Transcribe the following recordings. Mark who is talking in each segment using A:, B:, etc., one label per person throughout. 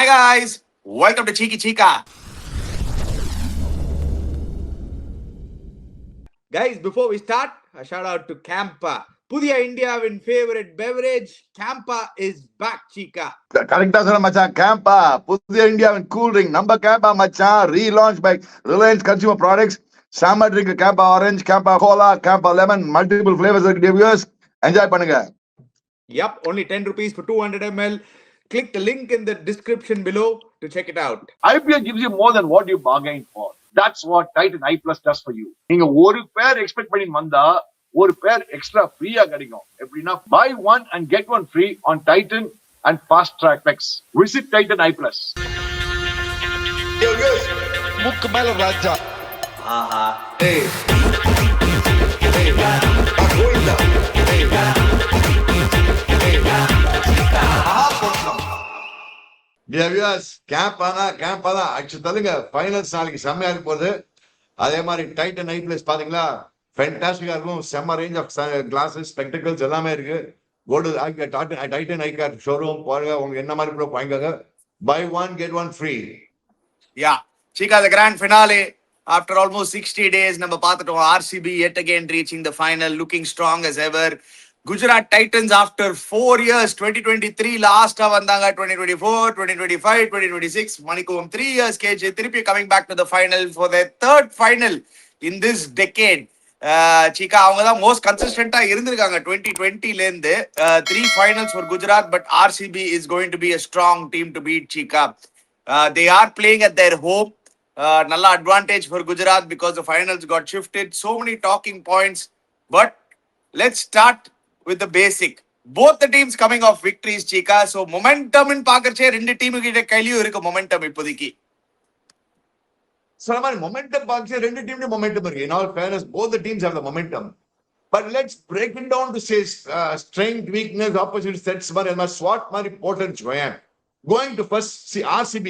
A: Hi guys, welcome to Cheeky Chica.
B: Guys, before we start, a shout out to Campa. புதிய இந்தியாவின் favourite beverage Campa is back, Chica.
C: கரெக்டா சொன்ன மச்சான். கேம்பா புதிய இந்தியாவின் கூல் ட்ரிங்க் நம்ம கேம்பா மச்சான். Relaunch by Reliance consumer products. Summer drink Campa orange, Campa cola, Campa lemon, multiple flavours இருக்கு. வியூவர்ஸ் என்ஜாய் பண்ணுங்க.
B: Yup, only 10 rupees for 200 ml. Click the link in the description below to check it out.
D: IPL gives you more than what you bargained for. That's what Titan I Plus does for you. நீங்க ஒரு பேர் expect பண்ணி வந்தா ஒரு பேர் extra ஃப்ரீயா கிடைக்கும். எப்படின்னா buy one and get one free on Titan and Fast Track Packs. Visit Titan I Plus.
C: முக்கு மேல ராஜா.
A: ஆஹா.
C: ஏய் ஏய் கோயிந்தா. ஏய் கேம்பானா ஆக்சுவலி தள்ளுங்க. ஃபைனல்ஸ் நாளைக்கு செம்மையா இருக்க போகுது. அதே மாதிரி டைட்டன் ஐ பிளஸ் பாத்தீங்களா, ஃபேண்டாஸ்டிக்கா இருக்கும். செம்ம ரேஞ்ச் ஆஃப் கிளாஸஸ், ஸ்பெக்டிகல்ஸ் எல்லாமே இருக்கு. Gold Titan eye care showroom பாருங்க. உங்களுக்கு என்ன மாதிரி ப்ரோ வாங்கிக்கோங்க. Buy one get one free.
A: Yeah, Chica, the grand finale. After almost 60 days, நம்ம பார்த்துட்டோம். RCB yet again reaching the final, looking strong as ever. Gujarat Titans after 4 years, 2023 last வந்தாங்க, 2024, 2025, 2026, மணிக்கும் 3 years gauge திருப்பி coming back to the final for their third final in this decade. Chica, அவங்க தான் most கன்சிஸ்டன்டா இருந்திருக்காங்க 2020ல இருந்து. 3 finals for Gujarat, but RCB is going to be a strong team to beat, Chica. They are playing at their home. Nalla advantage for Gujarat because the finals got shifted. So many talking points, but let's start with the basic. Both the teams coming off victories, Chica. So momentum in பாக்கறச்சே ரெண்டு team கிட்ட கையிலயும் இருக்கு momentum இப்போதைக்கு.
C: சொன்ன மாதிரி momentum பாக்கறச்சே ரெண்டு டீம்ல momentum இருக்கு. In all fairness, both the teams have the momentum. But let's break it down to say strength, weakness, opportunity sets மாதிரி எல்லாம் SWOT மாதிரி போட்டுன்னு வச்சுக்கோயேன். Going to first see RCB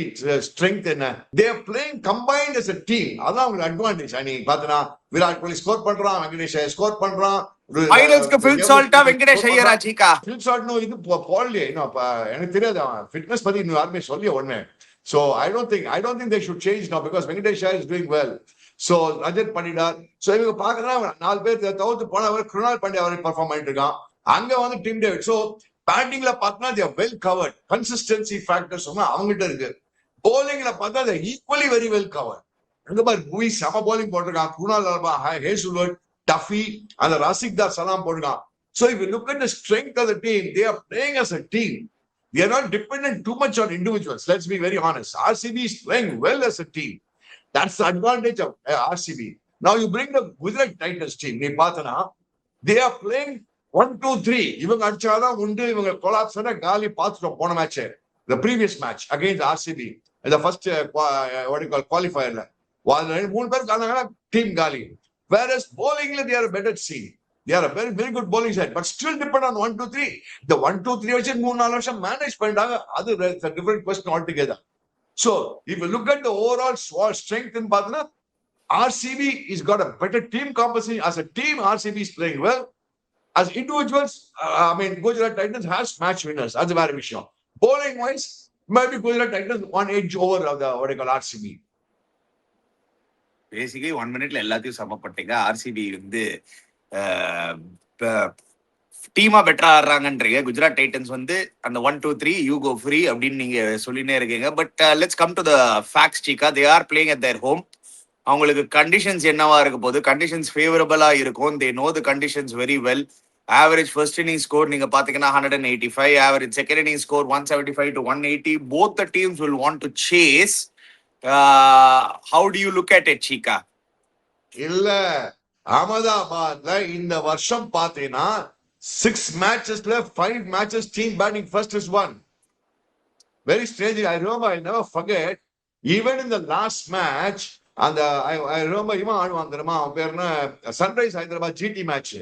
C: strength என்ன, they are playing combined as a team. அதான் உங்களுக்கு advantage. நீ பார்த்தனா விராட் கோலி ஸ்கோர் பண்றான், வெங்கடேஷ் ஸ்கோர் பண்றான்.
A: ஃபைனல்ஸ்க்கு ஃபில் சால்ட்டா வெங்கடேஷ் ஐயரா Chica.
C: ஃபில் சால்ட் நோ இது போடலையே இன்னும். எனக்கு தெரியாது அவன் ஃபிட்னஸ் பத்தி இன்னும் யாருமே சொல்லியே ஒண்ணு. So I don't think they should change now because Venkatesh is doing well. So Rajat பண்ணிட்டார். So இவங்க பாக்குறா 4 பேர் தவிர்த்து போனவர் கிருணால் பாண்டியா அவரை பெர்ஃபார்ம் பண்ணிட்டு இருக்கான். அங்க வந்து டீம் டேவிட். So பேட்டிங்ல பார்த்தா they are well covered. Consistency factors அவங்ககிட்ட இருக்கு. bowlingல பார்த்தா they are equally very well covered. அங்க பாரு மூவி சம bowling போட்டிருக்கான். குணால் ஹேசுல்வர்ட், டஃபி and ராசிக் தாஸ் சலாம் போட்டிருக்கான். So if you look at the strength of the team, they are playing as a team. They are not dependent too much on individuals. Let's be very honest. RCB is playing well as a team. That's the advantage of RCB. Now you bring the Gujarat Titans team. நீ பார்த்தனா they are playing 1-2-3. இவங்க அடிச்சாதான் உண்டு. இவங்க collapse காலி பார்த்துட்டோம் போன match. The previous match against RCB in the first what you call qualifierல மூணு பேர் காரணங்களா டீம் காலி. Whereas bowlingல they are a better team. They are a very very good bowling side, but still depend on 1-2-3. The 1-2-3 வச்சு 3-4 வருஷம் manage பண்ணிட்டாங்க. அது a different question altogether. So if you look at the overall strength in பார்த்தனா RCB is got a better team composition. As a team, RCB is playing well. As individuals, Gujarat Titans has match winners. That's a very விஷயம். Bowling wise, maybe Gujarat Titans one edge over of the what you call RCB.
A: Basically 1 மினிட்ல எல்லாத்தையும் சமப்பட்டீங்க. RCB வந்து டீமா பெட்டரா ஆடுறாங்கன்றீங்க. Gujarat Titans வந்து அந்த 1-2-3 you go free அப்படின்னு நீங்க சொல்லினே இருக்கீங்க. But let's come to the facts, Chica. They are playing at their home. அவங்களுக்கு கண்டிஷன்ஸ் என்னவா இருக்க போது? கண்டிஷன்ஸ் ஃபேவரபிளா இருக்கும். They know the conditions very well. Average first inning score நீங்க பாத்தீங்கன்னா 185, average second inning score 175 to 180. Both the teams will want to chase. How do you look at it, Chica?
C: இல்ல, அகமதாபாத்ல இந்த வருஷம் பாத்தீங்கன்னா 6 matchesல 5 matches team batting first is won. Very strange. I remember, I never forget, even in the last match, and I remember இவன் ஆடுவான் தெரியுமா, அவன் பேர் என்ன, சன்ரைஸ் ஹைதராபாத் GT மேட்ச்.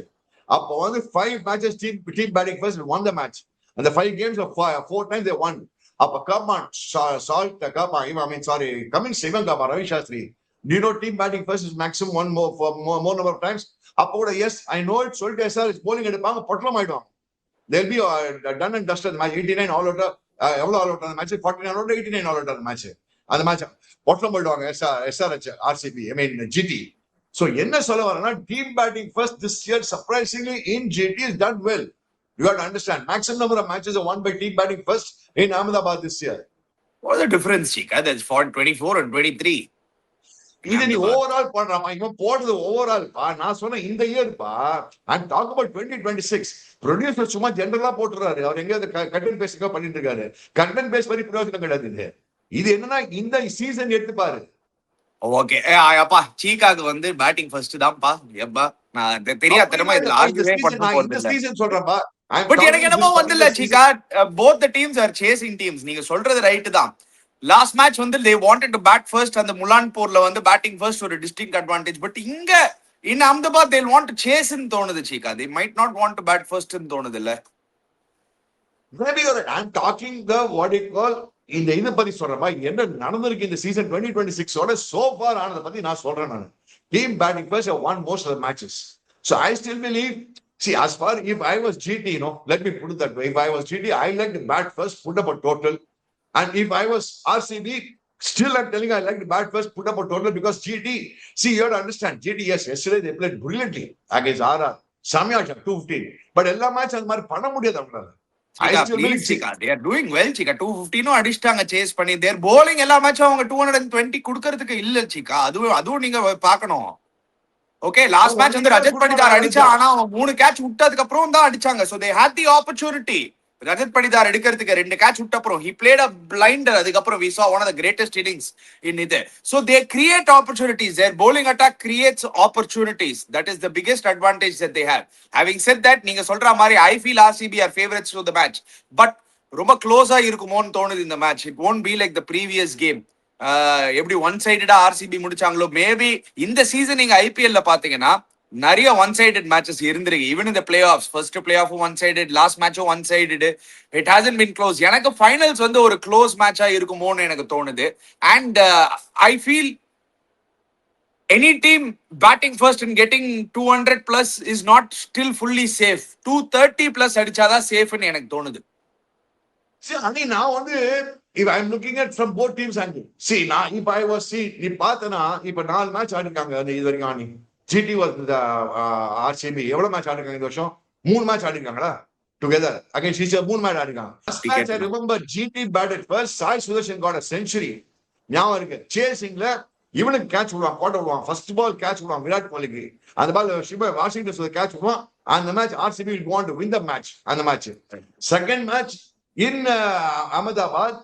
C: அப்போ வந்து 5 matches team batting first won the match. And the 5 games of 4 times they won. அப்போ come on Salt Cummins இவன் come on Ravi Shastri. Do you know team batting first is maximum one more number of times? அப்போ கூட yes I know it சொல்லிட்டு sir bowling எடுப்பாங்க, பொட்டலம் ஆயிடுவாங்க. They'll be done and dusted. Match 89 all out எவ்வளவு all out அந்த match 49 all out 89 all out அந்த match. அந்த மேட்ச் பொட்டலம் போயிடுவாங்க SRH RCB ஐ மீன் GT. So என்ன சொல்ல வரேன்னா team batting first this year surprisingly in GT is done well. You have to understand maximum number of matches are won by team batting first in Ahmedabad this year.
A: What's the difference, Chika? That's for 24 and 23.
C: இது நீ overall பண்றாமா இவன் போடுறது overall பா. நான் சொன்ன இந்த year பா. I'm talking about 2026. Producer சும்மா ஜெனரலா போட்டுறாரு. அவர் எங்க கண்டென்ட் பேஸ்க்கா பண்ணிட்டு இருக்காரு. கண்டென்ட் பேஸ் மாதிரி பிரயோஜனம் கிடையாது இது. இது என்னன்னா இந்த சீசன் எடுத்து பாரு.
A: ஓகே அப்பா சீக்காக்கு வந்து பேட்டிங் ஃபர்ஸ்ட் தான்ப்பா. எப்பா நான் தெரியாதனமா இதுல ஆர்கியூவே பண்ண போறது
C: இந்த
A: இல்ல.
C: சீசன் சொல்றேன்ப்பா.
A: பட் எனக்கு என்னமோ வந்து இல்ல சீக்கா, both the teams are chasing teams. நீங்க சொல்றது ரைட் தான். லாஸ்ட் மேட்ச் வந்து they wanted to bat first. அந்த முலான்பூர்ல வந்து பேட்டிங் ஃபர்ஸ்ட் ஒரு distinct advantage. பட் இங்க in Ahmedabad they'll want to chase ன்னு தோணுது சீக்கா. They might not want to bat first ன்னு தோணுது இல்ல.
C: Maybe you're right. I'm talking the what you call இந்த இதை பத்தி சொல்றேன். என்ன நடந்திருக்கு இந்த சீசன் 2026 ஓட so far ஆனதை பத்தி நான் சொல்றேன். நான் team batting first have won most of the matches. So I still believe, see, as far if I was GT, let me put it that way. If I was GT, I like to bat first, put up a total. And if I was RCB, still I'm telling you, I like to bat first, put up a total because GT, see, you have to understand, GT, yes, yesterday they played brilliantly against RR. Samyasha, 215. But எல்லா match அந்த மாதிரி பண்ண முடியாது அவங்களால.
A: They are doing well, Chika. 215 அடிச்சிட்டாங்க chase பண்ணி. Their bowling எல்லா மேட்சும் அவங்க 220 குடுக்கிறதுக்கு இல்ல சீக்கா. அதுவும் நீங்க பார்க்கணும். ஓகே, லாஸ்ட் மேட்ச் வந்து ரஜத் படிதார் அடிச்சா, ஆனா அவங்க 3 கேட்ச் விட்டதுக்கு அப்புறம் தான் அடிச்சாங்க. So they had the opportunity. Rajat Patidar எடுக்கிறதுக்கு 2 கேட்ச் விட்ட அப்புறம் he played a blinder. அதுக்கப்புறம் we saw one of the greatest innings in இது. So they create opportunities. Their bowling attack creates opportunities. That is the biggest advantage that they have. Having said that, நீங்க சொல்ற மாதிரி I feel RCB are favorites to the match. But ரொம்ப க்ளோஸா இருக்குமோன்னு தோணுது இந்த match. It won't be like the previous game. எப்படி one சைடடா RCB முடிச்சாங்களோ. மேபி இந்த சீசன் நீங்க IPL பாத்தீங்கன்னா நிறைய ஒன் சைடட் மேட்சஸ் இருந்திருக்கு. ஈவன் இந்த play off first play off one sided, last மேட்சும் one sided. It hasn't been close. எனக்கு ஃபைனல்ஸ் வந்து ஒரு க்ளோஸ் மேட்சா இருக்குமோன்னு எனக்கு தோணுது. And I feel any team batting first and getting 200 plus is not still fully safe. 230 plus அடிச்சாதான் சேஃப்னு எனக்கு தோணுது.
C: See, Ani, now வந்து if I'm looking at from both teams angle. See, now if I was நீ பார்த்தனா இப்ப 4 match ஆடிருக்காங்க இது வரைக்கும். Ani GT was the RCB எவ்வளவு match ஆடிருக்காங்க இந்த வருஷம்? 3 மேட்ச் ஆடிருக்காங்களா together against each other. 3 match ஆடிருக்காங்க. Last match I remember GT batted first. Sai Sudarshan got a century. ஞாபகம் இருக்கு. சேசிங்ல இவனுக்கு கேட்ச் விடுவான், கோட்டை விடுவான். ஃபர்ஸ்ட் பால் கேட்ச் விடுவான் விராட் கோலிக்கு. அந்த பால் வாஷிங்டன் கேட்ச் விடுவான். அந்த match RCB will go on to win the match. அந்த match second match in Ahmedabad,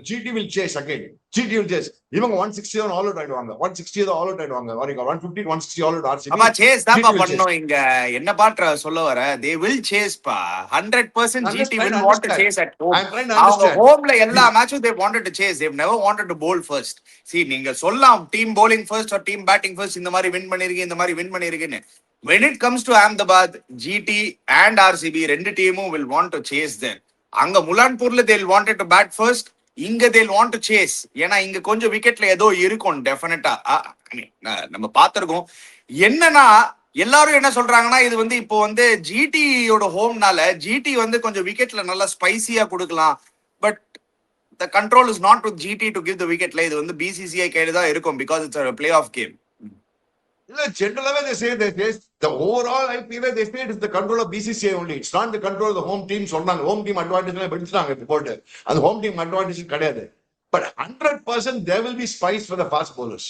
C: GT will chase again. GT will chase. இவங்க 160 all out ஆயிடுவாங்க. 160 all out ஆயிடுவாங்க. 150 160 all out RCB.
A: ஆமா, chase தான் பண்ணனும். இங்க என்ன பாட்ற சொல்ல வர, they will chase பா. 100% GT will want to chase at home.
C: I'm trying to understand.
A: ஹோம்ல எல்லா மேட்சும் they wanted to chase. They've never wanted to bowl first. See, நீங்க சொல்லலாம் team bowling first or team batting first, இந்த மாதிரி win பண்ணிருக்கீங்க, இந்த மாதிரி வின் பண்ணிருக்கீங்க. When it comes to Ahmedabad, GT and RCB ரெண்டு டீமும் will want to chase them. அங்க முலான்பூர்ல they'll wanted to bat first. இங்க they'll want to chase. ஏன்னா இங்க கொஞ்சம் விக்கெட்ல ஏதோ இருக்கும் டெஃபினட்டா. நம்ம பார்த்திருக்கோம். என்னன்னா எல்லாரும் என்ன சொல்றாங்கன்னா, இது வந்து இப்போ வந்து ஜிடியோட ஹோம்னால ஜிடி வந்து கொஞ்சம் விக்கெட்ல நல்லா ஸ்பைசியா கொடுக்கலாம். But the control is not with GT to give the wicket. இது வந்து BCCI கையில தான் இருக்கும் because it's a playoff game.
C: இல்ல ஜெனரலாவே they say that the overall IPL they say it is the control of BCCI only. It's not the control of the home team. சொன்னாங்க home team advantage படிச்சாங்க report. அந்த home team advantage கிடையாது. But 100% there will be spice for the fast bowlers.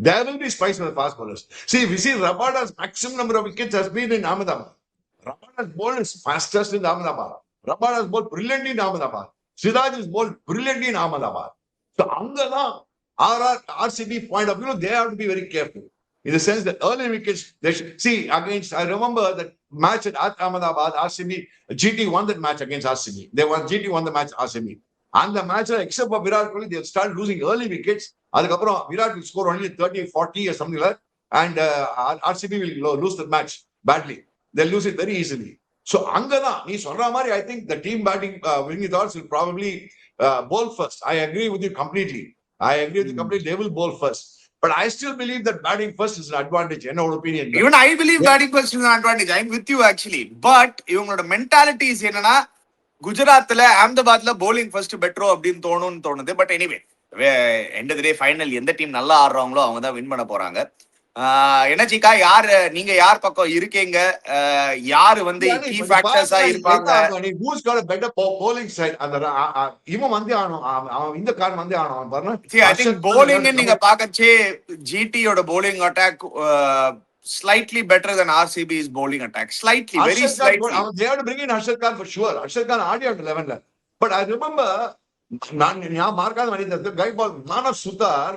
C: There will be spice for the fast bowlers. See, we see Rabada's maximum number of wickets has been in Ahmedabad. Rabada's bowled is fastest in Ahmedabad. Rabada's bowled brilliantly in Ahmedabad. Siraj is bowled brilliantly in Ahmedabad. So அங்கதான் RCB point of view, they have to be very careful. In the sense that early wickets, they should see against. I remember that match at Ahmedabad, RCB, GT won that match against RCB. GT won the match RCB. And the match, except for Virat Kohli, they start losing early wickets. Adukapram Virat will score only 30, 40 or something like that, and RCB will lose the match badly. They'll lose it very easily. So Angana, nee solra mari, I think the team batting winning thoughts will probably bowl first. I agree with you completely. They will bowl first. But I still believe that batting first is an advantage. In our opinion.
A: Even I believe batting first is an advantage. I'm with you actually. But இவங்களோட mentalities என்னன்னா, குஜராத்ல அஹமதாபாத்ல bowling first பெட்டரோ அப்படின்னு தோணுது. But anyway end of the day final எந்த team நல்லா ஆடுறாங்களோ அவங்க தான் வின் பண்ண போறாங்க. என்ன சீக்கா, நீங்க யார் பக்கம் இருக்கீங்க? யாரு வந்து கீ ஃபேக்டர்ஸா இருப்பாங்க?
C: who's got a better bowling side? அந்த இவன் வந்து அவன் இந்த காரணம் வந்து அவன் பாருங்க.
A: See, I think bowling நீங்க பாக்கச்சே GT-யோட bowling attack slightly better than RCB's bowling attack. Slightly, very slightly.
C: They have to bring in Harshad Khan for sure. Harshad Khan Aadi out 11ல. But I remember நான் மார்க்காத மாதிரி guy called Manav Sutar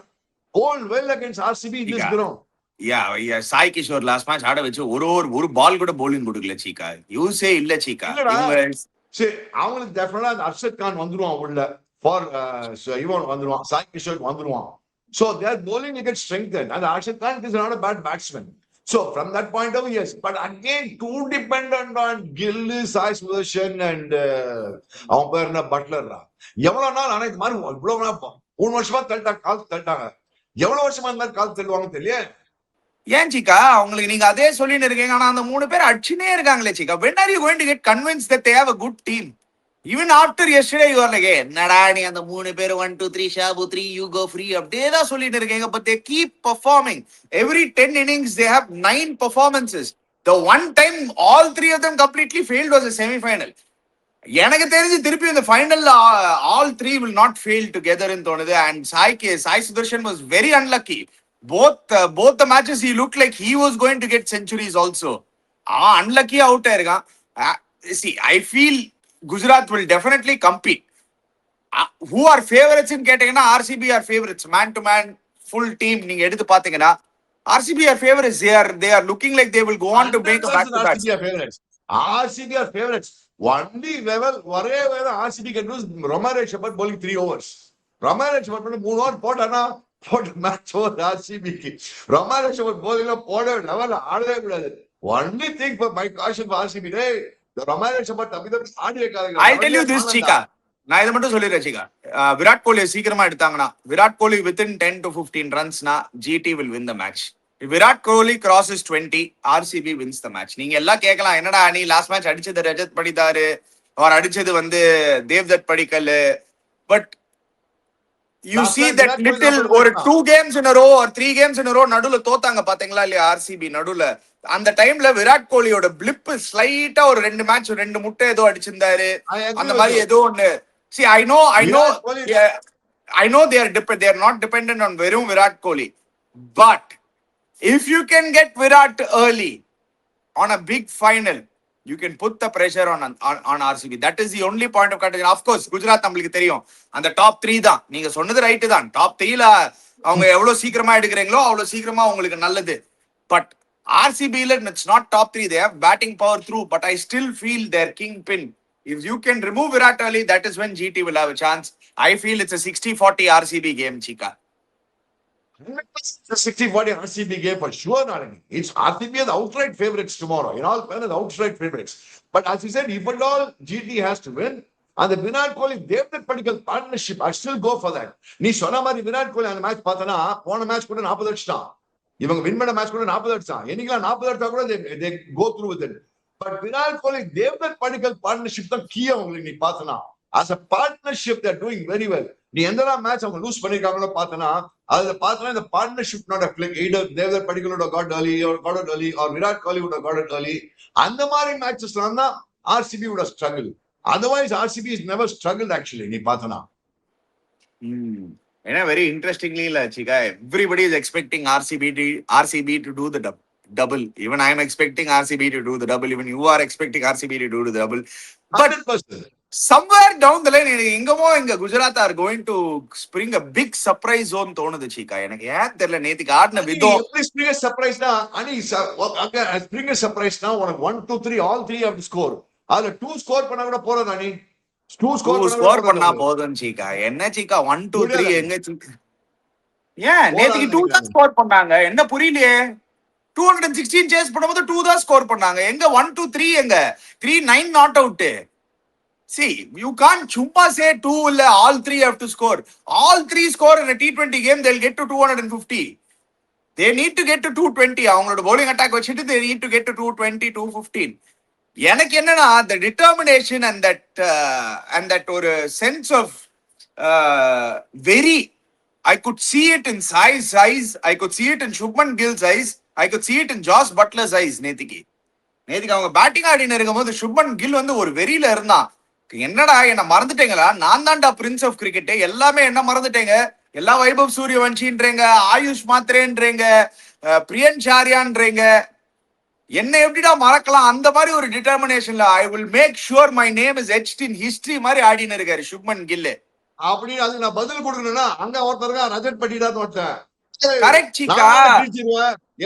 C: bowled well against RCB in this ground.
A: Yeah, Sai Kishore last match ஆட வச்சு ஒரு பால் கூட bowling கொடுக்கல சீக்கா. யூஸே இல்ல சீக்கா.
C: சரி, அவங்களுக்கு டெஃபினட்டா அந்த ஹர்ஷத் கான் வந்துருவான் உள்ள ஃபார் இவன் வந்துருவான், சாய் கிஷோர் வந்துருவான். So their bowling will get strengthened, and Harshad Khan is not a bad batsman. So from that point of view, yes. But again, too dependent on Gill, Sai Sudarshan and அவன் பேர் என்ன Buttler. எவ்வளவு நாள் ஆனா இது மாதிரி இவ்வளவு நாள் 3 வருஷமா கால் தள்ளிட்டாங்க. எவ்வளவு வருஷமா இந்த மாதிரி கால் தள்ளுவாங்க தெரியல.
A: ஏன் சீக்கா அவங்களுக்கு நீங்க அதே சொல்லிட்டு இருக்கீங்க, ஆனா அந்த 3 பேர் அடிச்சுனே இருக்காங்களே சீக்கா. when are you going to get convinced that they have a good team? Even after yesterday you are like, என்னடா நீ அந்த 3 பேர் 1 2 3 ஷாபு 3 you go free அப்படியே தான் சொல்லிட்டு இருக்கீங்க. but they keep performing. Every 10 innings they have 9 performances. The one time all 3 of them completely failed was a semi-final. எனக்கு தெரிஞ்சு திருப்பி இந்த ஃபைனல்ல all 3 will not fail together ன்னு தோணுது. and Sai Sudarshan was very unlucky. Both the matches he looked like he was going to get centuries also. Unlucky out ஆயிருக்கான். See, I feel Gujarat will definitely compete. Who are favorites in கேட்டீங்கன்னா RCB are favorites. Man to man full team நீங்க எடுத்து பாத்தீங்கன்னா RCB are favorites. They are looking like they will go on to make a back to back.
C: RCB are favorites. Only level ஒரே வேலை RCB can do is Romario Shepherd bowling 3 overs. Romario Shepherd 3 over போட்டானா match over RCB-க்கு. Romario Shepherd bowling போட level ஆடவே கூடாது. Only thing for my caution for RCB, the Romario Shepherd தம்பி ஆடி வைக்காதீங்க.
A: I'll tell you this சீக்கா, நான் இதை மட்டும் சொல்லிடுறேன் சீக்கா. விராட் கோலி சீக்கிரமா எடுத்தாங்கன்னா, Virat Kohli within 10 to 15 runs-னா GT will win the match. If Virat Kohli crosses 20, RCB wins the match. நீங்க எல்லாம் கேட்கலாம், என்னடா நீ லாஸ்ட் மேட்ச் அடிச்சது ரஜத் படிதாரு, அவர் அடிச்சது வந்து Devdutt Padikkal. But you see that little or 2 games in a row or 3 games in a row நடுவுல தோத்தாங்க பாத்தீங்களா இல்லையா RCB நடுவுல. அந்த டைம்ல விராட் கோலியோட பிளிப் ஸ்லைட்டா ஒரு 2 மேட்ச் 2 முட்டை ஏதோ அடிச்சிருந்தாரு. அந்த மாதிரி ஏதோ ஒண்ணு. See, I know they are not dependent on வெறும் Virat Kohli. But if you can get Virat early on a big final, you can put the pressure on RCB. That is the only point of contention. Of course, Gujarat நம்மளுக்கு தெரியும் அந்த top 3 தான். நீங்க சொன்னது right தான். Top 3ல அவங்க எவ்வளவு சீக்கிரமா எடுக்கிறீங்களோ அவ்வளவு சீக்கிரமா உங்களுக்கு நல்லது. பட் RCB-ல it's not top 3. They have batting power through, but I still feel their kingpin. If you can remove Virat early, that is when GT will have a chance. I feel it's a 60-40 RCB game, Chika.
C: The 60-40 RCB game for sure. It's RCB are the outright favorites tomorrow. In all fairness, outright favorites. But as you said, if at all GT has to win, and the Virat Kohli, they have that particular partnership. I still go for that. நீ சொன்ன மாதிரி விராட் கோலி அந்த match பார்த்தனா போன match கூட 40 அடிச்சிட்டான். இவங்க win பண்ண மேட்ச் கூட 40 அடிச்சான். என்னைக்கு 40 அடிச்சா கூட they go through with it. But Virat Kohli, they have that particular partnership தான் கீ அவங்களுக்கு நீ பார்த்தனா. As a partnership, they are doing very well. நீ எந்த மேட்ச் அவங்க லூஸ் பண்ணிருக்காங்களோ பார்த்தனா அதுல பார்த்தனா இந்த partnership not a click. Either they have that particular got early or got it early or Virat Kohli would have got it early. அந்த மாதிரி மேட்சஸ்ல தான் RCB would have struggled. Otherwise, RCB has never struggled actually. நீ பார்த்தனா.
A: ஏன்னா very interestingly Chika, everybody is expecting RCB to do the double. Even I am expecting RCB to do the double. Even you are expecting RCB to do the double. But
C: 100%.
A: somewhere down the line எங்க Gujarat are going to spring a big surprise zone தோணுது சீக்கா. எனக்கு ஏன் தெரியல, நேத்துக்கு ஆடின விதம்
C: எப்படி spring சர்ப்ரைஸ்னா அனி ஸ்ப்ரிங் சர்ப்ரைஸ்னா உனக்கு 1 2 3 all 3 have to score. அதுல 2 ஸ்கோர் பண்ணா கூட போறது அனி. 2
A: ஸ்கோர் பண்ணா போதும் சீக்கா. என்ன சீக்கா 1 2 3 எங்க சீக்கா? ஏன் நேத்துக்கு 2 தான் ஸ்கோர் பண்ணாங்க? என்ன புரியலையே. 216 சேஸ் பண்ணும்போது 2 தான் ஸ்கோர் பண்ணாங்க. எங்க 1 2 3 எங்க 3 9 not out. See, you can't chumpa say 2 illa all 3 have to score. All 3 score in a T20 game, they'll get to 250. They need to get to 220. அவங்களோட bowling attack வச்சிட்டு they need to get to 220 215. எனக்கு என்னன்னா the determination and that ஒரு sense of very, I could see it in Sai's eyes, I could see it in Shubman Gill's eyes, I could see it in Josh Butler's eyes. நேத்திக்கு அவங்க batting ஆடினு இருக்கும்போது சுப்மன் கில் வந்து ஒரு வெறியில இருந்தான். என்னடா என்ன மறந்துட்டீங்களா, நான் தான்டா பிரின்ஸ் ஆஃப் கிரிக்கெட், எல்லாமே என்ன மறந்துட்டேங்க, எல்லா வைபவ் சூரியவன்ஷின்றீங்க, ஆயுஷ் மாத்ரேன்றீங்க, பிரியன் ஷாரியான்றீங்க, என்ன எப்படிடா மறக்கலாம், அந்த மாதிரி ஒரு டிட்டர்மினேஷன்ல I will make sure my name is etched in history மாதிரி ஆடினு இருக்காரு சுப்மன் கில்.
C: அப்படின்னு அதுக்கு நான் பதில் கொடுக்கணும்னா அங்க ஒருத்தருங்க ரஜத் பட்டிடான்னு ஒருத்தன்
A: கரெக்ட் சீக்கா,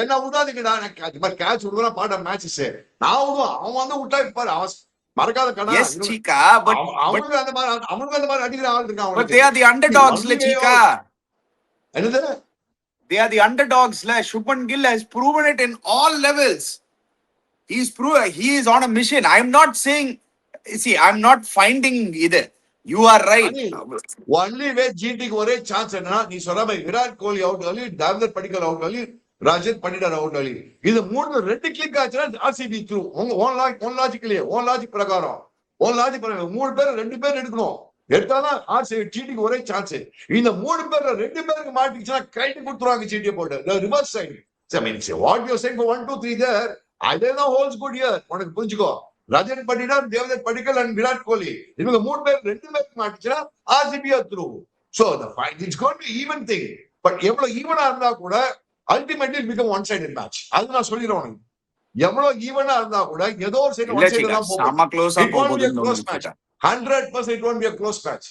C: என்ன விடாதீங்கடா, எனக்கு மாதிரி கேட்ச் விடுவா பாட்ட மேட்சஸ் நான் விடுவான், அவன் வந்து விட்டா பாரு அவன் மறக்காத கடை.
A: எஸ் சீக்கா, பட்
C: அவனுக்கு அந்த மாதிரி அடிக்கிற ஆள் இருக்கான்.
A: But they are the underdogs ல சீக்கா,
C: என்னது
A: they are the underdogs ல. Shubman Gill has proven it in all levels. He is on a mission. I am not saying, see, I am not finding either. You are right.
C: Only way ஜிடிக்கு ஒரே chance என்னன்னா நீ சொல்ற மாதிரி Virat Kohli out ஆகி, தேவதர் படிக்கல் out ஆகி, Rajat பண்டிடர் out ஆகி, இது மூணு ரெண்டு கிளிக் ஆச்சுன்னா ஆர்சிபி த்ரூ. ஓன் லாஜிக் பிரகாரம் மூணு பேர் ரெண்டு பேர் எடுக்கணும், எடுத்தாதான் ஆர்சிபி ஜிடிக்கு ஒரே சான்ஸ். இந்த மூணு பேர்ல ரெண்டு பேருக்கு மாட்டிச்சுன்னா கைட்டு கொடுத்துருவாங்க சீட்டியை போட்டு reverse side. What you saying for 1 2 3 there, அதேதான் ஹோல்ஸ் குட் இயர். உனக்கு புரிஞ்சுக்கோ, ரஜத் பண்டிடர், தேவதத் படிக்கல் அண்ட் விராட் கோலி, இவங்க மூணு பேர் ரெண்டு பேருக்கு மாட்டிச்சுன்னா RCB through. So the fight it's going to even thing. But எவ்வளவு ஈவனா இருந்தா கூட ultimately it become one sided match. அது நான் சொல்லிடுறேன் உனக்கு. எவ்வளவு ஈவனா இருந்தா கூட ஏதோ ஒரு சைடு ஒன் சைடு தான் போகும்.
A: ஆமா, க்ளோஸா போகுது.
C: 100% it won't be a close match.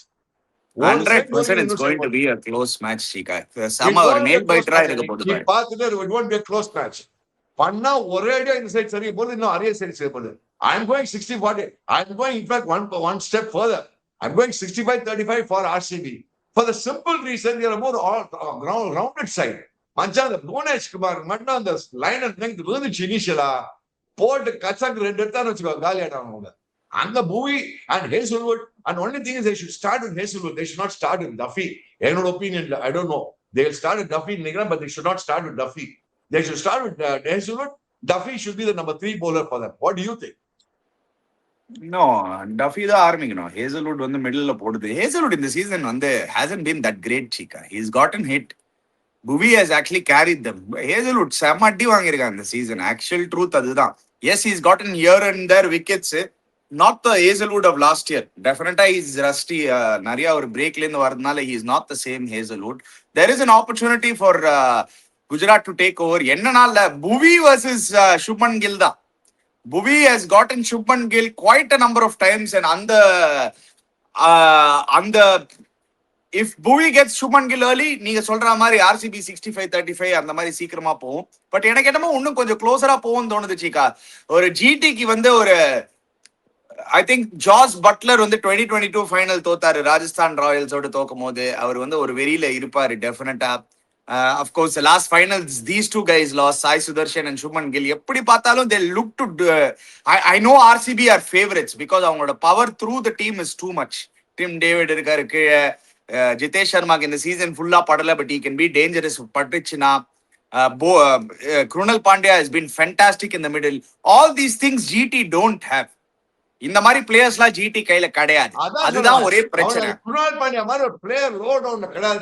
A: 100% it's going to be a close match சீக்கா. சம ஒரு நேல் பைட்டரா இருக்க போகுது.
C: நீ பாத்துட்டு it won't be a close match. பண்ணா ஒரேடியா இந்த சைடு சரி போகுது, இன்னும் அரிய சைடு சரி போகுது. I am going 60-40. I am going in fact one step further. I am going 65-35 for RCB. For the simple reason they are more rounded side. மச்சான் அந்த புவனேஷ் குமார் மட்டும் அந்த லைன் அண்ட் லெங்த் விழுந்துச்சு இனிஷியலா போட்டு கச்சாக்கு ரெண்டு எடுத்தான்னு வச்சுக்கோ, காலி ஆட்டாங்க. அந்த movie and Hazlewood, and only thing is they should start with Hazelwood. They should not start with Duffy. என்னோட ஒப்பீனியன்ல I don't know. They will start with Duffy நினைக்கிறேன், but they should not start with Duffy. They should start with Hazelwood. Duffy should be the number 3 bowler for them. What do you think?
A: No, Duffy தான் ஆரம்பிக்கணும். Hazlewood வந்து மிடில்ல போடுது. Hazlewood இந்த season வந்து hasn't been that great சீக்கா. He's gotten hit. Bhuvi has actually carried them. Hazelwood செம்ம அடி வாங்கியிருக்காங்க இந்த சீசன். ஆக்சுவல் ட்ரூத் அதுதான். Yes, he's gotten here and there wickets. Not the Hazelwood of last year. Definitely he's rusty. நிறைய ஒரு பிரேக்ல இருந்து வரதுனால he is not the same Hazelwood. There is an opportunity for Gujarat to take over. என்னன்னா Bhuvi versus Shubman Gill தான். Bhuvi has gotten Shubman Gill quite a number of times, and அந்த if Bhuvi gets Shubman Gill early, நீங்க சொல்ற மாதிரி RCB 65-35 அந்த மாதிரி சீக்கிரமா போகும். பட் எனக்கு என்னமோ இன்னும் கொஞ்சம் க்ளோஸரா போகும் தோணுது சீக்கா. ஒரு ஜிடிக்கு வந்து ஒரு ஐ திங்க் ஜாஸ் பட்லர் வந்து 2022 ஃபைனல் தோத்தாரு ராஜஸ்தான் ராயல்ஸோட தோக்கும் போது. அவர் வந்து ஒரு வெறியில இருப்பாரு டெஃபினட்டா. Of course last finals these two guys lose, Sai Sudharsan and Shubman Gill. எப்படி பார்த்தாலும் they look to I know RCB are favourites because அவங்களோட power through the team is too much. Tim David இருக்காரு கீழே, ஜிதேஷ் சர்மாக்கு இந்த சீசன் ஃபுல்லா படல, but he can be dangerous பட்டுச்சுனா. Krunal Pandya has been fantastic in the middle. All these things GT don't have. இந்த மாதிரி பிளேயர்ஸ்லாம் ஜிடி கையில கிடையாது. அதுதான் ஒரே பிரச்சனை.
C: குருணால் பாண்டியா மாதிரி ஒரு பிளேயர் லோ டவுன்ல கிடையாது.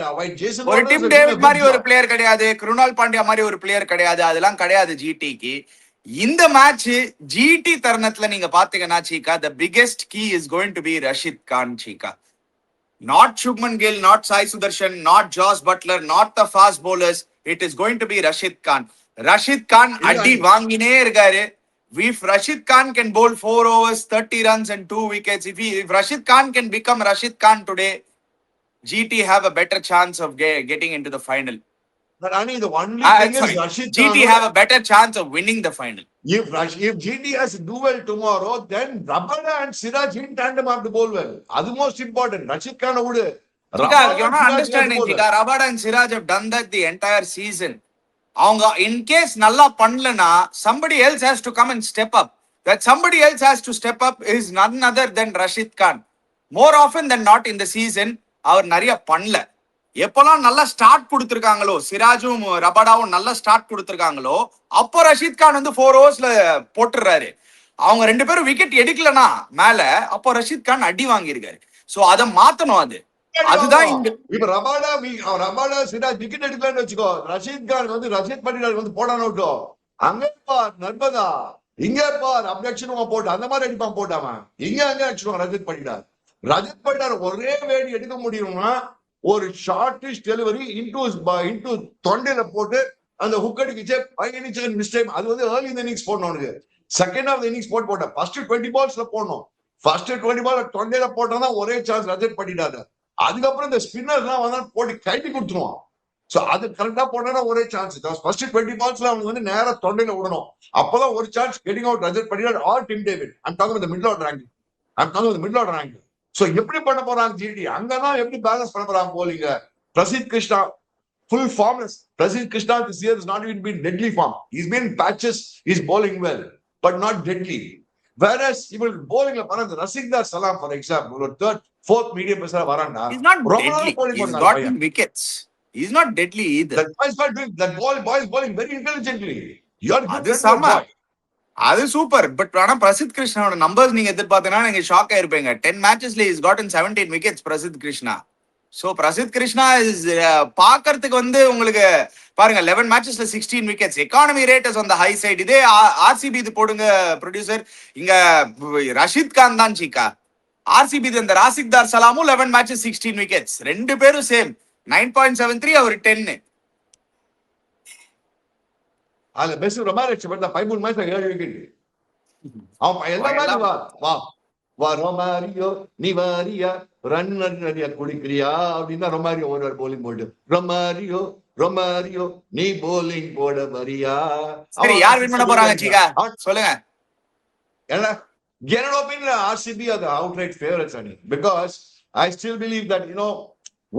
A: ஒரு டிம் டேவிட் மாதிரி ஒரு பிளேயர் கிடையாது. குருணால் பாண்டியா மாதிரி ஒரு பிளேயர் கிடையாது. அதெல்லாம் கிடையாது ஜிடிக்கு. இந்த மேட்ச் ஜிடி தருணத்துல நீங்க பாத்தீங்கன்னா சீக்கா, the biggest key is going to be Rashid Khan சீக்கா. Not Shubman Gill, not Sai Sudarshan, not Josh Butler, not the fast bowlers. It is going to be Rashid Khan. Rashid Khan அடி வாங்கினே இருக்காரு. If Rashid Khan can bowl 4 overs, 30 runs and 2 wickets, if Rashid Khan can become Rashid Khan today, GT have a better chance of getting into the final.
C: But Ani, the only thing is Rashid
A: GT
C: Khan
A: have a better chance of winning the final.
C: If GT has to do well tomorrow, then Rabada and Siraj in tandem have to bowl well. That's the most important. Rashid Khan would.
A: You're not understanding. Rabada and Siraj have done that the entire season. அவங்க in case நல்லா பண்ணலனா somebody else has to come and step up. That somebody else has to step up is none other than Rashid Khan. More often than not in the season அவர் நிறைய பண்ணல. எப்பெல்லாம் நல்லா start கொடுத்திருக்காங்களோ, சிராஜும் ரபாடாவும் நல்லா start கொடுத்திருக்காங்களோ, அப்போ ரஷீத் கான் வந்து 4 ஓவர்ஸ்ல போட்டுறாரு. அவங்க 2 பேரும் விக்கெட் எடுக்கலனா மேல, அப்போ ரஷீத் கான் அடி வாங்கியிருக்காரு. சோ அதை மாத்தணும். அதுதான் இங்க
C: இப்ப ரபாடா சிராஜ் விக்கெட் எடுக்கலன்னு வச்சுக்கோ, ரஷீத் கான் வந்து ரஷீத் பண்டிடார் வந்து போடான்னு விட்டோம். அங்க பார் நர்மதா, இங்க பார் அப்டக்ஷன் போட்டு அந்த மாதிரி அடிப்பான் போட்டாம. அங்க அடிச்சுடுவான் ரஜத் பண்டிடார் ஒரே வேடி எடுக்க முடியும்னா ஒரு ஷார்டிஷ் டெலிவரி இன்டு தொண்டையில போட்டு அந்த ஹுக் அடிக்கிச்சு 5 innings மிஸ் டைம். அது வந்து ஏர்லி இந்த இன்னிங்ஸ் போடணும். அவனுக்கு செகண்ட் ஆஃப் இன்னிங்ஸ் போட்டேன். ஃபர்ஸ்ட் 20 பால்ஸ்ல போடணும். ஃபர்ஸ்ட் 20 பால் தொண்டையில போட்டாதான் ஒரே சான்ஸ் ரஜத் பண்ணிட்டாரு. அதுக்கப்புறம் இந்த ஸ்பின்னர் தான் வந்து போட்டு கைட்டி கொடுத்துருவான். சோ அது கரெக்டா போனா ஒரே சான்ஸ். ஃபர்ஸ்ட் 20 பால்ஸ்ல அவனுக்கு வந்து நேரா தொண்டையில விடணும். அப்பதான் ஒரு சான்ஸ் கெட்டிங் அவுட் ரஜத் பண்ணிட்டார் or Tim David. I'm talking the middle order ranking. So எப்படி பண்ண போறாங்க ஜிடி? அங்கதான் எப்படி பேலன்ஸ் பண்ண போறாங்க போலிங்க. Prasidh Krishna full formless. Prasidh Krishna this year has not even been deadly form. He's been in patches. He's bowling well, but not deadly. Whereas he will bowling la panna Rasikdar Salam for example, or third, fourth medium passer varanda.
A: He's not deadly. He's gotten wickets. He's not deadly either.
C: That boy is not doing that. Boy is bowling very intelligently. You are
A: அது சம. அது super. But ஆனா Prasidh கிருஷ்ணாவோட numbers நீங்க எதிர்பார்த்தீங்கன்னா நீங்க shock ஆயிருப்பீங்க. 10 matchesல he's gotten 17 wickets Prasidh Krishna. So Prasidh Krishna is பாக்கிறதுக்கு வந்து உங்களுக்கு பாருங்க 11 matchesல 16 wickets. Economy rate is on the high side. இதே ஆர்சிபி இது போடுங்க ப்ரொடியூசர். இங்க ரஷீத் கான் தான் சீக்கா. ஆர்சிபி இந்த ராசிக்தார் சலாமும் 11 matches 16 wickets. ரெண்டு பேரும் சேம் 9.73 அவர் 10.
C: அதுல பெஸ்ட் ரொமாரிச் பட் 13 மேட்ச்ல 7 விக்கெட். அவன் எல்லா மேட்ச் வா ரொமாரியோ நீ வாரியா ரன் நிறைய குடிக்கிறியா அப்படின்னா ரொமாரியோ ஒரு போலிங் போட்டு ரொமாரியோ நீ போலிங் போட வரியா.
A: சரி யார் வின் பண்ண போறாங்க சீகா சொல்லுங்க.
C: என்னோட opinion RCB are the outright favorites only because I still believe that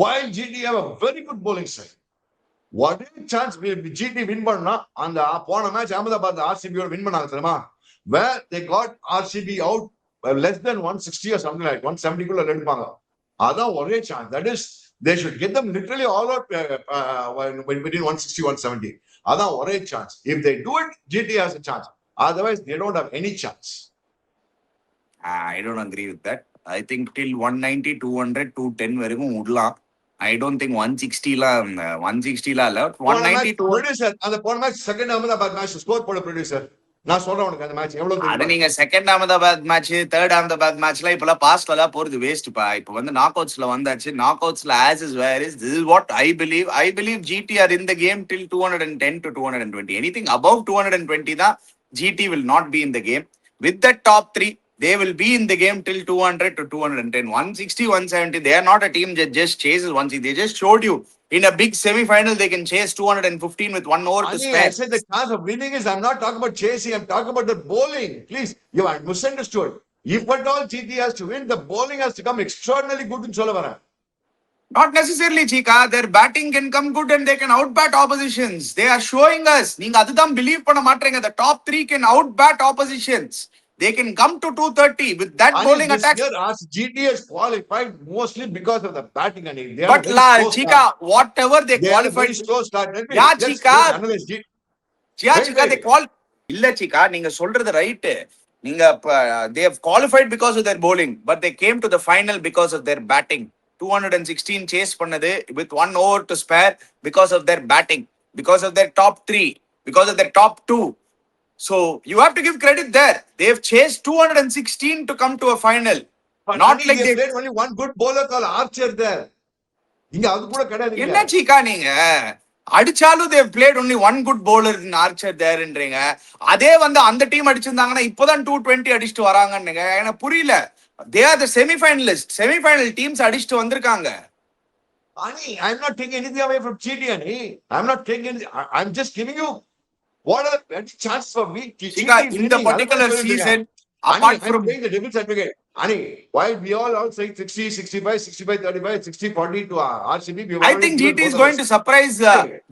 C: while GT have a very good bowling side, what chance GT win பண்ணா அந்த போன மேட்ச் அகமதாபாத் ஆர்சிபி வின் பண்ணாங்க தெரியுமா? where they got RCB out less than 160 or something like 170 குள்ள எடுப்பாங்க. அதான் ஒரே chance. that is they should get them literally all out between 160 170. அதான் ஒரே chance. if they do it GT has a chance, otherwise they don't have any chance.
A: I don't agree with that. I think till 190 200 210 வரைக்கும் விடலாம். I don't think 160 la 160 la இல்ல 190
C: producer அந்த போன match second Ahmedabad match score போட producer நான் சொல்றேன் உனக்கு அந்த மேட்ச் எவ்வளவு.
A: அது நீங்க second Ahmedabad match third Ahmedabad மேட்ச்ல இப்பெல்லாம் பாஸ்ட்ல எல்லாம் போறது வேஸ்ட்பா. இப்போ வந்து நாக் அவுட்ஸ்ல வந்தாச்சு. நாக் அவுட்ஸ்ல as is where is this is what I believe GT are in the game till 210 to 220. anything above 220 தான் GT will not be in the game. with that top 3 they will be in the game till 200 to 210. 160 170 they are not a team that just chases 160. they just showed you in a big semi-final they can chase 215 with 1 over to spare.
C: I said the chance of winning is, I'm not talking about chasing, I'm talking about the bowling. Please, you are misunderstood. If at all GT has to win, the bowling has to come extraordinarily good in சொல்ல வரேன்.
A: Not necessarily Chika, their batting can come good and they can outbat oppositions. They are showing us. நீங்க அதுதான் believe பண்ண மாட்டீங்க. The top 3 can outbat oppositions. They can come to 230 with that bowling attack.
C: GT has qualified mostly because of the batting.
A: But Chika, whatever they qualified. Yeah, Chika. Yeah, Chika, they இல்ல Chika, நீங்க சொல்றது right. நீங்க they have qualified because of their bowling, but they came to the final because of their batting. 216 chase பண்ணது with 1 over to spare because of their batting, because of their top 3, because of their top 2. So you have to give credit there. They have chased 216 to come to a final.
C: But
A: not like
C: they played only one good bowler called Archer there. இங்க அது கூட கிடையாது.
A: என்ன சீக்கா நீங்க அடிச்சாலும் they have played only one good bowler in Archer there ன்றீங்க. அதே வந்து அந்த டீம் அடிச்சிருந்தாங்கன்னா இப்போதான் 220 அடிச்சிட்டு வராங்கன்னுங்க. எனக்கு புரியல. they are the semi-finalists. semi-final teams அடிச்சிட்டு வந்திருக்காங்க.
C: Ani, I'm not taking anything away from GT. I'm not taking anything. I'm just giving you what are the chances for me?
A: Chika, in the particular season, apart from
C: playing the devil's advocate, Ani, while we all saying 60, 65, 65, 35, 60, 40 to RCB,
A: I think GT is going to surprise.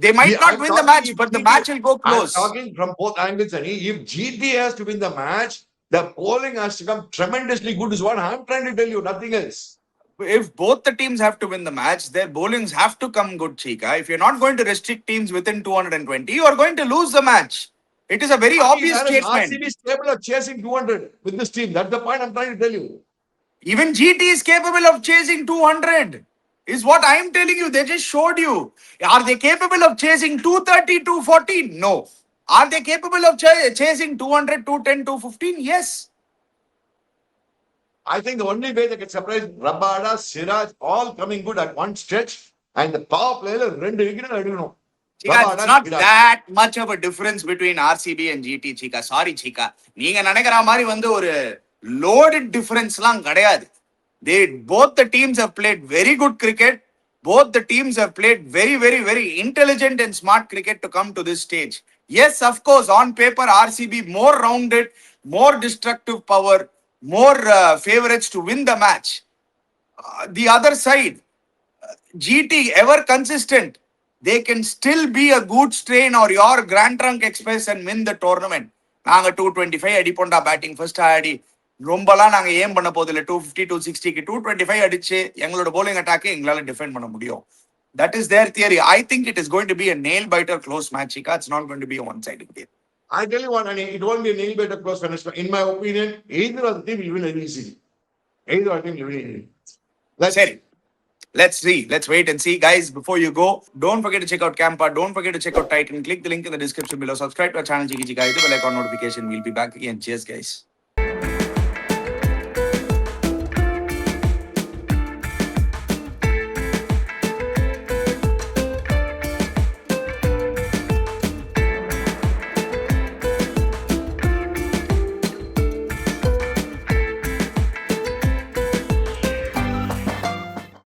A: They might not win the match, but the match will go close.
C: I'm talking from both angles, Ani. If GT has to win the match, the bowling has to come tremendously good is what I'm trying to tell you, nothing else.
A: If both the teams have to win the match, their bowlings have to come good, Chika. If you're not going to restrict teams within 220, you are going to lose the match. It is a very obvious statement.
C: RCB is capable of chasing 200 with this team. That's the point I'm trying to tell you.
A: Even GT is capable of chasing 200. Is what I am telling you. They just showed you. Are they capable of chasing 230, 240? No. Are they capable of chasing 200, 210, 215? Yes.
C: I think the only way they can surprise Rabada, Siraj, all coming good at one stretch, and the power player, rendu wicket edukano.
A: Chika, it's not that much of a difference between RCB and GT, Chika. Sorry, Chika. நீங்க நினைக்கிற மாதிரி வந்து ஒரு loaded differenceலாம் கிடையாது. Both the teams have played very good cricket. Both the teams have played very, very, very intelligent and smart cricket to come to this stage. Yes, of course, on paper, RCB more rounded, more destructive power, more favorites to win the match. The other side, GT ever consistent. They can still be a good strain or your Grand Trunk Express and win the tournament. நாங்க 225 அடிப்போண்டா batting first ஆடி ரொம்பலாம் நாங்க ஏம் பண்ண போதில்லை 250 260க்கு 225 அடிச்சு எங்களோட bowling attack எங்களால defend பண்ண முடியும். That is their theory. I think it is going to be a nail biter close match, Chika. It's not going to be a one-sided game.
C: I tell you what, it won't be a nail biter close finish. In my opinion, either of the team will win very easily. Either of the team will win easily.
A: Let's see. Let's wait and see. Guys, before you go, don't forget to check out Campa. Don't forget to check out Titan. Click the link in the description below. Subscribe to our channel, Jiggy Jigga. Hit the bell icon notification. We'll be back again. Cheers, guys.